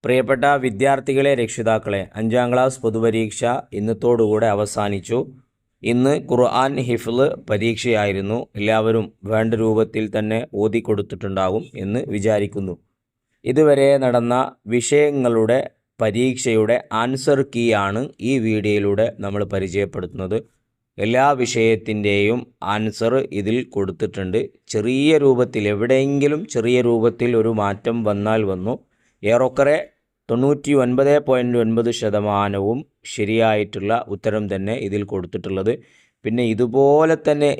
പ്രിയപ്പെട്ട വിദ്യാർത്ഥികളെ, രക്ഷിതാക്കളെ, 5ാം ക്ലാസ് പൊതുപരീക്ഷ ഇന്നത്തോടുകൂടെ അവസാനിച്ചു. ഇന്ന് ഖുർആൻ ഹിഫ്ള് പരീക്ഷയായിരുന്നു. എല്ലാവരും വേണ്ട രൂപത്തിൽ തന്നെ ഓതിക്കൊടുത്തിട്ടുണ്ടാകും എന്ന് വിചാരിക്കുന്നു. ഇതുവരെ നടന്ന വിഷയങ്ങളുടെ പരീക്ഷയുടെ ആൻസർ കീ ആണ് ഈ വീഡിയോയിലൂടെ നമ്മൾ പരിചയപ്പെടുത്തുന്നത്. എല്ലാ വിഷയത്തിൻ്റെയും ആൻസർ ഇതിൽ കൊടുത്തിട്ടുണ്ട്. ചെറിയ രൂപത്തിൽ, എവിടെയെങ്കിലും ചെറിയ രൂപത്തിൽ ഒരു മാറ്റം വന്നാൽ വന്നു. ഏറെക്കുറെ 99.9% ശരിയായിട്ടുള്ള ഉത്തരം തന്നെ ഇതിൽ കൊടുത്തിട്ടുള്ളത്. പിന്നെ ഇതുപോലെ തന്നെ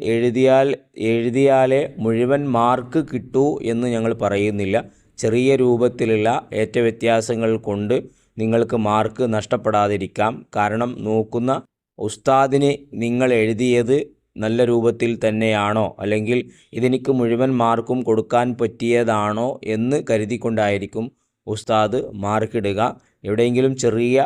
എഴുതിയാലേ മുഴുവൻ മാർക്ക് കിട്ടൂ എന്ന് ഞങ്ങൾ പറയുന്നില്ല. ചെറിയ രൂപത്തിലുള്ള ഏറ്റവ്യത്യാസങ്ങൾ കൊണ്ട് നിങ്ങൾക്ക് മാർക്ക് നഷ്ടപ്പെടാതിരിക്കാം. കാരണം നോക്കുന്ന ഉസ്താദിന് നിങ്ങൾ എഴുതിയത് നല്ല രൂപത്തിൽ തന്നെയാണോ, അല്ലെങ്കിൽ ഇതെനിക്ക് മുഴുവൻ മാർക്കും കൊടുക്കാൻ പറ്റിയതാണോ എന്ന് കരുതിക്കൊണ്ടായിരിക്കും ഉസ്താദ് മാർക്കിടുക. എവിടെയെങ്കിലും ചെറിയ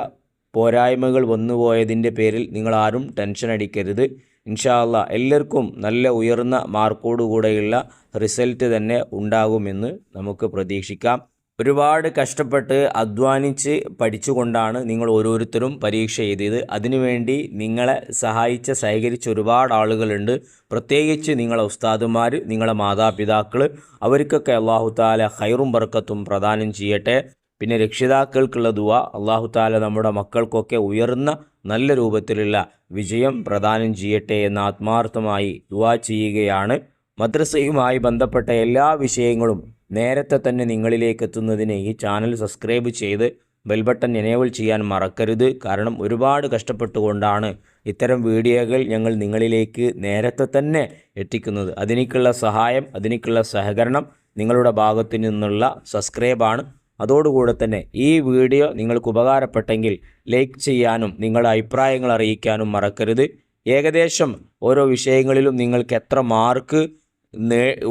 പോരായ്മകൾ വന്നുപോയതിൻ്റെ പേരിൽ നിങ്ങളാരും ടെൻഷൻ അടിക്കരുത്. ഇൻഷാ അല്ലാ എല്ലാവർക്കും നല്ല ഉയർന്ന മാർക്കോടുകൂടെയുള്ള റിസൾട്ട് തന്നെ ഉണ്ടാകുമെന്ന് നമുക്ക് പ്രതീക്ഷിക്കാം. ഒരുപാട് കഷ്ടപ്പെട്ട് അധ്വാനിച്ച് പഠിച്ചുകൊണ്ടാണ് നിങ്ങൾ ഓരോരുത്തരും പരീക്ഷ എഴുതിയത്. അതിനുവേണ്ടി നിങ്ങളെ സഹകരിച്ച ഒരുപാട് ആളുകളുണ്ട്. പ്രത്യേകിച്ച് നിങ്ങളെ ഉസ്താദുമാർ, നിങ്ങളെ മാതാപിതാക്കൾ, അവർക്കൊക്കെ അല്ലാഹു തആല ഖൈറും ബർക്കത്തും പ്രദാനം ചെയ്യട്ടെ. പിന്നെ രക്ഷിതാക്കൾക്കുള്ള ദുആ, അല്ലാഹു തആല നമ്മുടെ മക്കൾക്കൊക്കെ ഉയർന്ന നല്ല രൂപത്തിലുള്ള വിജയം പ്രദാനം ചെയ്യട്ടെ എന്ന് ആത്മാർത്ഥമായി ദുആ ചെയ്യുകയാണ്. മദ്രസയുമായി ബന്ധപ്പെട്ട എല്ലാ വിഷയങ്ങളും നേരത്തെ തന്നെ നിങ്ങളിലേക്ക് എത്തുന്നതിന് ഈ ചാനൽ സബ്സ്ക്രൈബ് ചെയ്ത് ബെൽ ബട്ടൺ എനേബിൾ ചെയ്യാൻ മറക്കരുത്. കാരണം ഒരുപാട് കഷ്ടപ്പെട്ടുകൊണ്ടാണ് ഇത്തരം വീഡിയോകൾ ഞങ്ങൾ നിങ്ങളിലേക്ക് നേരത്തെ തന്നെ എത്തിക്കുന്നത്. അതിനേക്കുള്ള സഹായം, അതിനേക്കുള്ള സഹകരണം നിങ്ങളുടെ ഭാഗത്തു നിന്നുള്ള സബ്സ്ക്രൈബാണ്. അതോടുകൂടെ തന്നെ ഈ വീഡിയോ നിങ്ങൾക്ക് ഉപകാരപ്പെട്ടെങ്കിൽ ലൈക്ക് ചെയ്യാനും നിങ്ങളുടെ അഭിപ്രായങ്ങൾ അറിയിക്കാനും മറക്കരുത്. ഏകദേശം ഓരോ വിഷയങ്ങളിലും നിങ്ങൾക്ക് എത്ര മാർക്ക്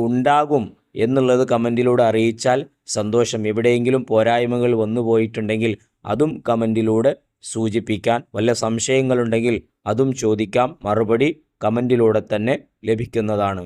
ഉണ്ടാകും എന്നുള്ളത് കമൻറ്റിലൂടെ അറിയിച്ചാൽ സന്തോഷം. എവിടെയെങ്കിലും പോരായ്മകൾ വന്നു പോയിട്ടുണ്ടെങ്കിൽ അതും കമൻറ്റിലൂടെ സൂചിപ്പിക്കാൻ. വല്ല സംശയങ്ങളുണ്ടെങ്കിൽ അതും ചോദിക്കാം. മറുപടി കമൻറ്റിലൂടെ തന്നെ ലഭിക്കുന്നതാണ്.